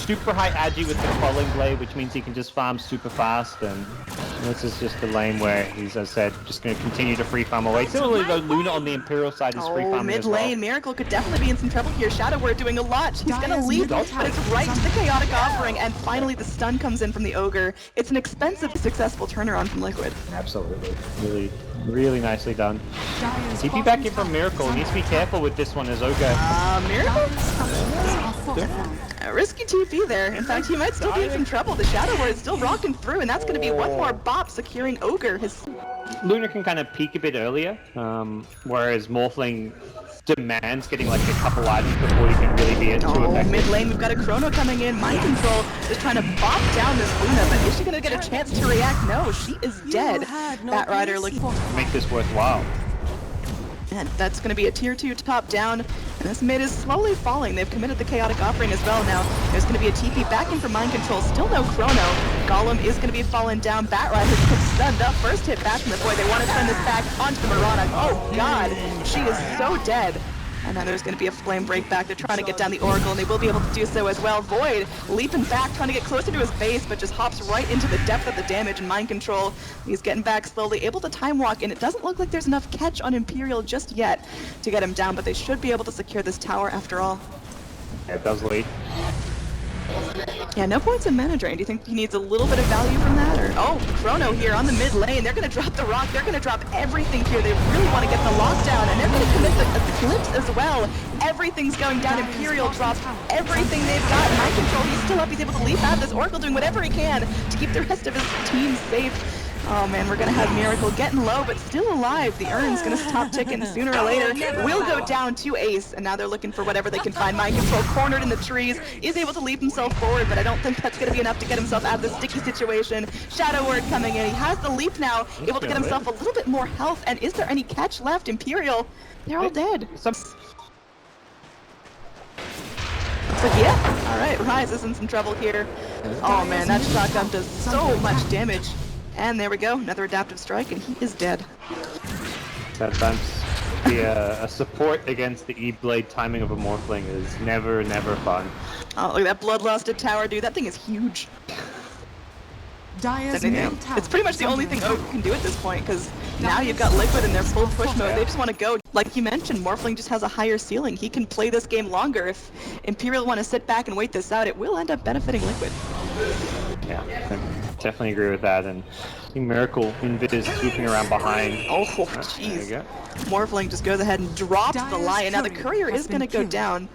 super high agi with the Quelling Blade, which means he can just farm super fast, and this is just the lane where he's, as I said, just going to continue to free farm away. Similarly though, Luna on the Imperial side is free farming mid as well. lane, Miracle could definitely be in some trouble here. Shadow Word doing a lot. He's going to leap, but it's right to the Chaotic Offering, and finally the stun comes in from the Ogre. It's an expensive, successful turnaround from Liquid. Absolutely. Really nicely done. TP back in from Miracle. Needs to be careful with this one as Ogre. Miracle? A risky TP there. In fact, he might still be in some trouble. The Shadow Word is still rocking through, and that's going to be one more bop securing Ogre. Luna can kind of peek a bit earlier, whereas Morphling demands getting like a couple items before you can really be too effective. Mid lane, we've got a Chrono coming in. Mind Control is trying to bop down this Luna, but is she going to get a chance to react? No, she is dead. That Rider looking to make this worthwhile. And that's going to be a tier 2 top down, and this mid is slowly falling. They've committed the Chaotic Offering as well now. There's going to be a TP back in for Mind Control. Still no Chrono. Golem is going to be falling down. Batrider gets stunned up. First hit back from the boy. They want to turn this back onto the Mirana. Oh god, she is so dead. And now there's going to be a flame break back. They're trying to get down the Oracle, and they will be able to do so as well. Void leaping back, trying to get closer to his base, but just hops right into the depth of the damage and Mind Control. He's getting back slowly, able to time walk, and it doesn't look like there's enough catch on Imperial just yet to get him down, but they should be able to secure this tower after all. Yeah, it does lead. Yeah, no points in mana drain. Do you think he needs a little bit of value from that? Or Chrono here on the mid lane. They're going to drop the rock. They're going to drop everything here. They really want to get the lockdown, and they're going to commit the Eclipse as well. Everything's going down. Imperial drops everything they've got. Mind Control, he's still up. He's able to leap out of this Oracle, doing whatever he can to keep the rest of his team safe. Oh man, we're gonna have Miracle getting low, but still alive. The urn's gonna stop ticking sooner or later. Will go down to Ace, and now they're looking for whatever they can find. Mind Control cornered in the trees, is able to leap himself forward, but I don't think that's gonna be enough to get himself out of this sticky situation. Shadow Word coming in. He has the leap now, able to get himself a little bit more health. And is there any catch left? Imperial, they're all dead. So yeah, all right, Rise is in some trouble here. Oh man, that shotgun does so much damage. And there we go, another adaptive strike, and he is dead. Sometimes a support against the E-Blade timing of a Morphling is never fun. Oh, look at that bloodlusted tower, dude. That thing is huge. It's pretty much the only thing Ogre can do at this point, because now you've got Liquid in their full push mode. They just want to go. Like you mentioned, Morphling just has a higher ceiling. He can play this game longer. If Imperial want to sit back and wait this out, it will end up benefiting Liquid. Yeah, I definitely agree with that. And I think Miracle Invis swooping around behind. Oh, jeez. Morphling just goes ahead and drops the Lion. Now the Courier is going to go down.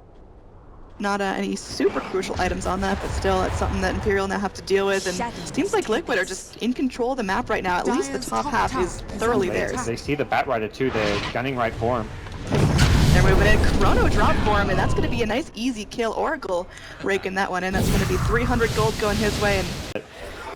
Not any super crucial items on that, but still, it's something that Imperial now have to deal with. And it seems like Liquid are just in control of the map right now. At least the top half is thoroughly theirs. They see the Batrider too. They're gunning right for him. They're moving in. Chrono drop for him, and that's going to be a nice easy kill. Oracle raking that one in. That's going to be 300 gold going his way. And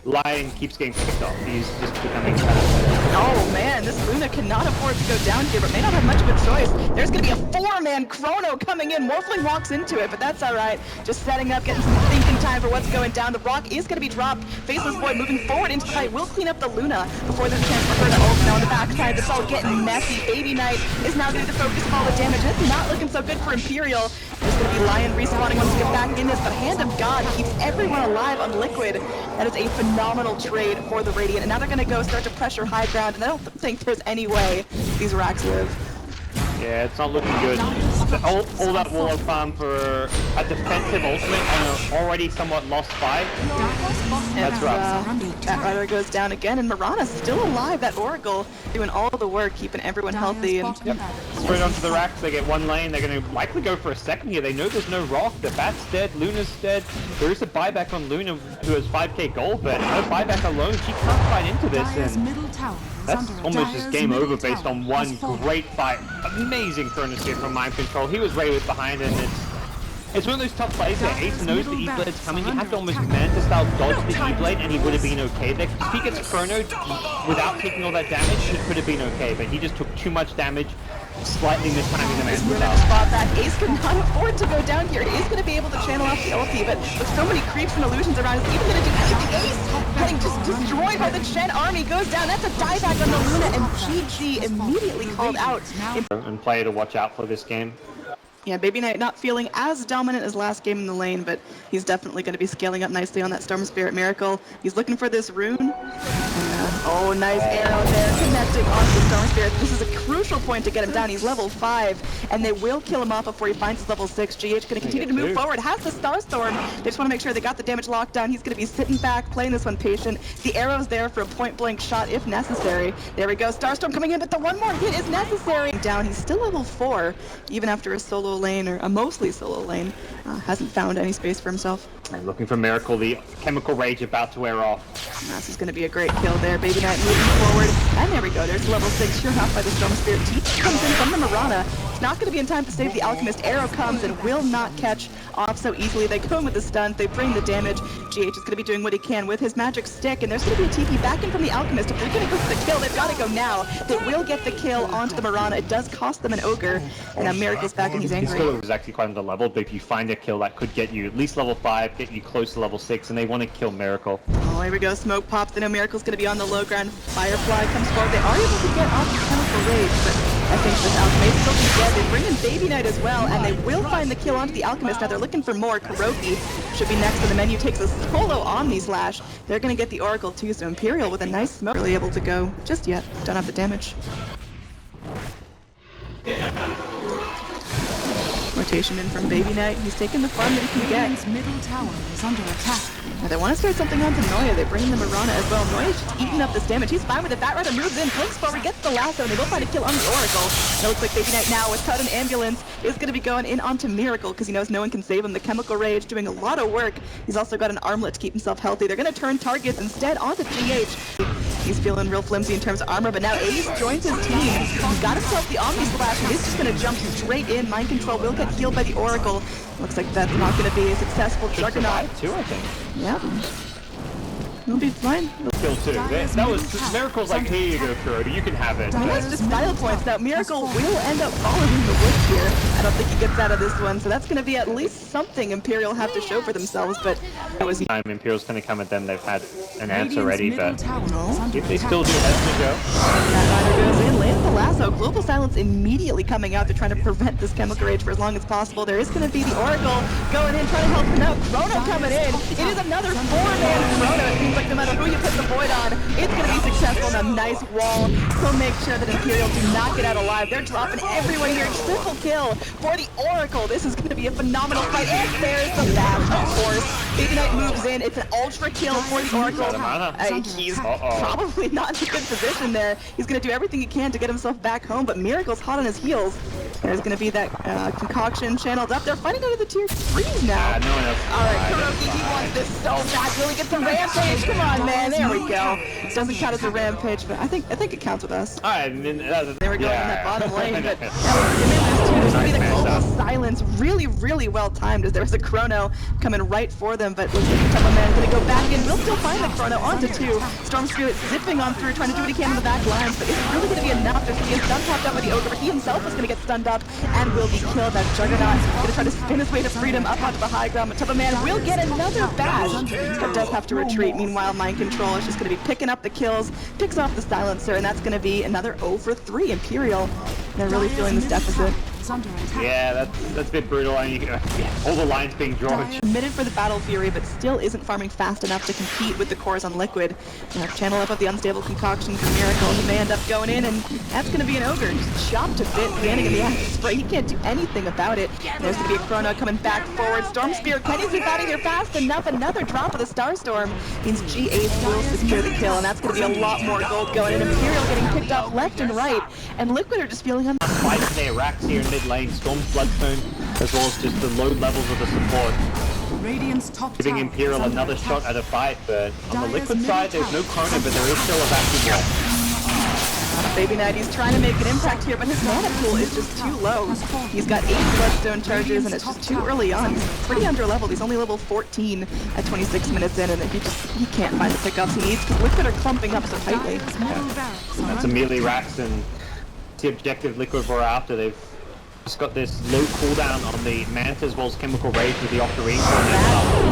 Lion keeps getting picked off. He's just becoming kind of... Oh man, this Luna cannot afford to go down here, but may not have much of a choice. There's going to be a 4-man Chrono coming in. Morphling walks into it, but that's alright. Just setting up, getting some thinking time for what's going down. The rock is going to be dropped. Faceless Boy moving forward into the fight. Will clean up the Luna before there's a chance for her to ult. Now on the backside, it's all getting messy. Baby Knight is now going to focus of all the damage. It's not looking so good for Imperial. There's going to be Lion respawning once to get back in this, but Hand of God keeps everyone alive on Liquid. That is a phenomenal trade for the Radiant, and now they're going to go start to pressure high ground, and I don't think there's any way these racks live. Yeah, it's not looking good. All that Warlock farm for a defensive ultimate on an already somewhat lost fight. That's rough. That Rider goes down again, and Mirana's still alive. That Oracle doing all the work, keeping everyone healthy. And straight onto the racks, they get one lane. They're going to likely go for a second here. They know there's no rock. The Bat's dead. Luna's dead. There is a buyback on Luna, who has 5k gold, but no buyback alone. She can't fight into this. And that's almost just game over based on one great fight. Amazing Chronosphere from Mind Control. He was right behind, and it's one of those tough plays where Ace knows the E-Blade's coming. You have to almost Manta style dodge the E-Blade, and he would have been okay there. If he gets Chrono without taking all that damage, it could have been okay, but he just took too much damage. Slightly mistiming the Manta style. Spot back. Ace cannot afford to go down here. Ace going to be able to channel off the ulti, but with so many creeps and illusions around, it's even going to do anything. Ace getting just destroyed by the Chen army goes down. That's a dieback on the Luna, and GG immediately called out. And player to watch out for this game. Yeah, Baby Knight not feeling as dominant as last game in the lane, but he's definitely going to be scaling up nicely on that Storm Spirit Miracle. He's looking for this rune. Oh, nice arrow there, connecting onto the Storm Spirit. This is a crucial point to get him down. He's level 5, and they will kill him off before he finds his level 6. GH going to continue to move forward, has the Starstorm. They just want to make sure they got the damage locked down. He's going to be sitting back, playing this one patient. The arrow's there for a point-blank shot if necessary. There we go, Starstorm coming in, but the one more hit is necessary. Down, he's still level 4, even after a solo lane, or a mostly solo lane. Hasn't found any space for himself. And looking for Miracle, the Chemical Rage about to wear off. This is going to be a great kill there. Baby Knight moving forward. And there we go. There's level 6. Sure enough by the Storm Spirit. Teach comes in from the Mirana. It's not going to be in time to save the Alchemist. Arrow comes and will not catch off so easily. They go in with the stuns. They bring the damage. GH is going to be doing what he can with his magic stick. And there's going to be a TP back in from the Alchemist. If they're going to go for the kill, they've got to go now. They will get the kill onto the Mirana. It does cost them an Ogre. And now Miracle's back and he's angry. This is actually quite underleveled, but if you find a kill that could get you at least level 5, get you close to level 6, and they want to kill Miracle. Oh, here we go. Smoke pops. They know Miracle's going to be on the low ground. Firefly comes forward. They are able to get off the Chemical Rage, but I think this Alchemist still be dead. They bring in Baby Knight as well, and they will find the kill onto the Alchemist. Now they're looking for more. Kuroki should be next on the menu. Takes a solo Omni Slash. They're going to get the Oracle too, so Imperial with a nice smoke. Really able to go just yet. Don't have the damage. Rotation in from Baby Knight. He's taking the farm that he can get. His middle tower is under attack. Now they want to start something onto Noya. They bring in the Mirana as well. Noya's just eating up this damage. He's fine with it. Batrider moves in, blinks forward, gets the lasso, and they will find a kill on the Oracle. It looks like Baby Knight now, without an ambulance, is going to be going in onto Miracle because he knows no one can save him. The Chemical Rage doing a lot of work. He's also got an armlet to keep himself healthy. They're going to turn targets instead onto GH. He's feeling real flimsy in terms of armor, but now Ace joins his team. He's got himself the Omni Slash, and he's just going to jump straight in. Mind Control will get healed by the Oracle. Looks like that's not going to be a successful Juggernaut. Too, I think. Yeah. He'll be fine. Kill 2. That was Miracle's like, here you go, Kuro. You can have it. That's just style points. Now, Miracle will end up falling in the woods here. I don't think he gets out of this one, so that's going to be at least something Imperial have to show for themselves, but that was... Time Imperial's going to come at them. They've had an answer ready, but No. if they still do have to go. Batrider goes in, lands the lasso. Global Silence immediately coming out. They're trying to prevent this Chemical Rage for as long as possible. There is going to be the Oracle going in, trying to help him out. Chrono coming in. It is another 4-man Chrono. It seems like no matter who you put the Void on, it's going to be successful on a nice wall. He'll make sure that Imperial do not get out alive. They're dropping everyone here. Triple kill for the Oracle. This is going to be a phenomenal fight. And there's the bash, of course. Baby Knight moves in. It's an ultra kill for the Oracle. He's probably not in a good position there. He's going to do everything he can to get himself back home, but Miracle's hot on his heels. There's going to be that concoction channeled up. They're fighting under the tier 3s now. No one else. Alright, Kuroki, he wants this so bad. Will he get the rampage? Come on, man. There we go. Doesn't count as a rampage, but I think it counts with us. Alright, They were going in that bottom lane, but there's going to be the Global Silence. Really, really well timed as there's a Chrono coming right for them, but looks like the Temple Man is going to go back in. We'll still find the Chrono onto 2. Storm Spirit zipping on through, trying to do what he can in the back lines, but it's really going to be enough. There's going to be a stun popped up by the Ogre, but he himself is going to get stunned up and will be killed. That Juggernaut going to try to spin his way to freedom up onto the high ground, but Temple Man will get another bash, but does have to retreat. Meanwhile, Mind Control is just going to be picking up the kills, picks off the Silencer, and that's going to be another 0-for-3 Imperial. They're really feeling this deficit. Yeah, that's a bit brutal. I mean, all the lines being drawn. Committed for the Battle Fury, but still isn't farming fast enough to compete with the cores on Liquid. Channel up of the Unstable Concoction for Miracle. He may end up going in, and that's going to be an Ogre. Just chopped a bit, landing in the acid spray. He can't do anything about it. There's going to be a Chrono coming back forward. Storm Spear, can he zip out of here fast enough? Another drop of the Starstorm means G8 will secure the kill, and that's going to be a lot more gold going in. Imperial getting picked up left and right, and Liquid are just feeling on. Fighting their racks here in mid lane, Storm's Bloodstone, as well as just the low levels of the support. Radiant's top Giving Imperial another shot at a fight, but on the Liquid side, there's no Chrono, but there is still a vacuum wall. Baby Knight, he's trying to make an impact here, but his mana pool is just too low. He's got 8 Bloodstone charges, and it's just too early on. He's pretty under-leveled. He's only level 14 at 26 minutes in, and he can't find the pickups he needs because Liquid are clumping up so tightly. Yeah. That's a melee racks, and the objective Liquid were after. They've just got this low cooldown on the Manta as well as Chemical Rage with the Octarine.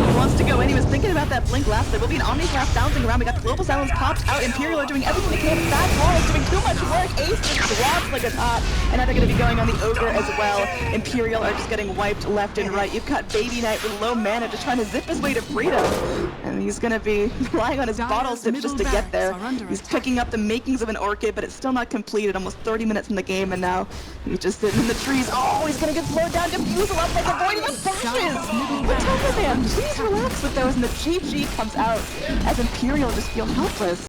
He wants to go in. He was thinking about that blink last. There will be an Omni Slash bouncing around. We got Global Silence popped out. Imperial are doing everything they can. Fast Wall is doing too much work. Ace just dropped just like a tot. And now they're going to be going on the Ogre as well. Imperial are just getting wiped left and right. You've got Baby Knight with low mana just trying to zip his way to freedom. And he's going to be relying on his bottle sips just to get there. He's picking up the makings of an Orchid, but it's still not completed. Almost 30 minutes in the game, and now he's just sitting in the trees. Oh, he's going to get slowed down. Diffusal up like avoiding the bashes. But Temple Man, please relax with those. And the GG comes out as Imperial just feel helpless.